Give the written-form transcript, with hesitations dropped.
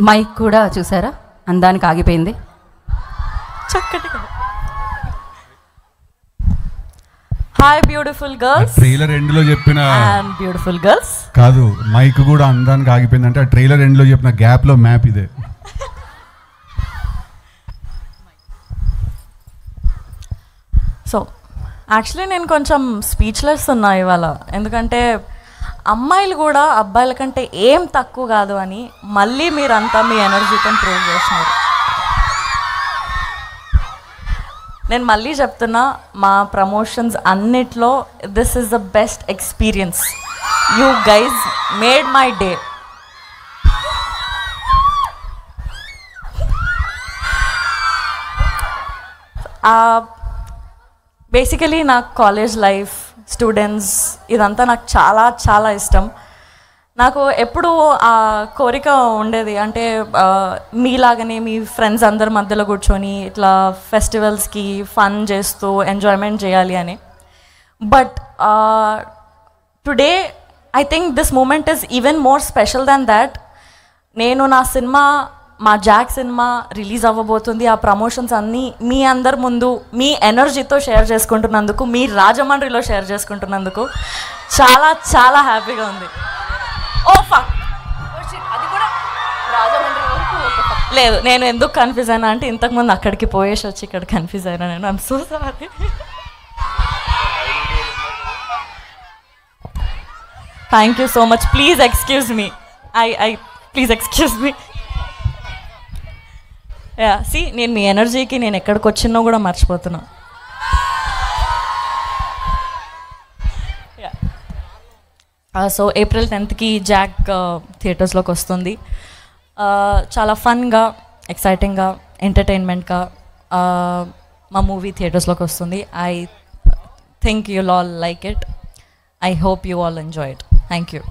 Mic కూడా చూసారా, అందానికి ఆగిపోయింది. చక్కటిగా. Hi beautiful girls. ట్రైలర్ ఎండ్లో చెప్పిన అండ్ బ్యూటిఫుల్ గర్ల్స్ కాదు, మైక్ కూడా అందానికి ఆగిపోయింది అంటే ఆ ట్రైలర్ ఎండ్లో చెప్పిన గ్యాప్లో మ్యాప్ ఇదే. సో యాక్చువల్లీ నేను కొంచెం స్పీచ్లెస్ ఉన్నా ఇవాళ, ఎందుకంటే అమ్మాయిలు కూడా అబ్బాయిల కంటే ఏం తక్కువ కాదు అని మళ్ళీ మీరంతా మీ ఎనర్జీతో ప్రూవ్ చేస్తున్నారు. నేను మళ్ళీ చెప్తున్నా, మా ప్రమోషన్స్ అన్నిట్లో this is the best experience. You guys made my day. Basically నాకు కాలేజ్ లైఫ్, స్టూడెంట్స్, ఇదంతా నాకు చాలా చాలా ఇష్టం. నాకు ఎప్పుడు ఆ కోరిక ఉండేది, అంటే మీలాగనే మీ ఫ్రెండ్స్ అందరి మధ్యలో కూర్చొని ఇట్లా ఫెస్టివల్స్కి ఫన్ చేస్తూ ఎంజాయ్మెంట్ చేయాలి అని. But today I think this moment is even more special than that. నేను నా సినిమా, మా జాక్ సినిమా రిలీజ్ అవ్వబోతుంది. ఆ ప్రమోషన్స్ అన్నీ మీ అందరి ముందు మీ ఎనర్జీతో షేర్ చేసుకుంటున్నందుకు, మీ రాజమండ్రిలో షేర్ చేసుకుంటున్నందుకు చాలా చాలా హ్యాపీగా ఉంది. లేదు, నేను ఎందుకు కన్ఫ్యూజ్ అయినా అంటే ఇంతకుముందు అక్కడికి పోయేసి వచ్చి ఇక్కడ కన్ఫ్యూజ్ అయినా నేను. I'm so sorry. Thank you so much. Please excuse me. Please excuse me. See, నేను మీ ఎనర్జీకి నేను ఎక్కడికి వచ్చినో కూడా మర్చిపోతున్నా. సో ఏప్రిల్ 10th జాక్ థియేటర్స్లోకి వస్తుంది. చాలా ఫన్గా, ఎక్సైటింగ్గా, ఎంటర్టైన్మెంట్గా మా మూవీ థియేటర్స్లోకి వస్తుంది. I think you'll all like it. I hope you all enjoy it. Thank you.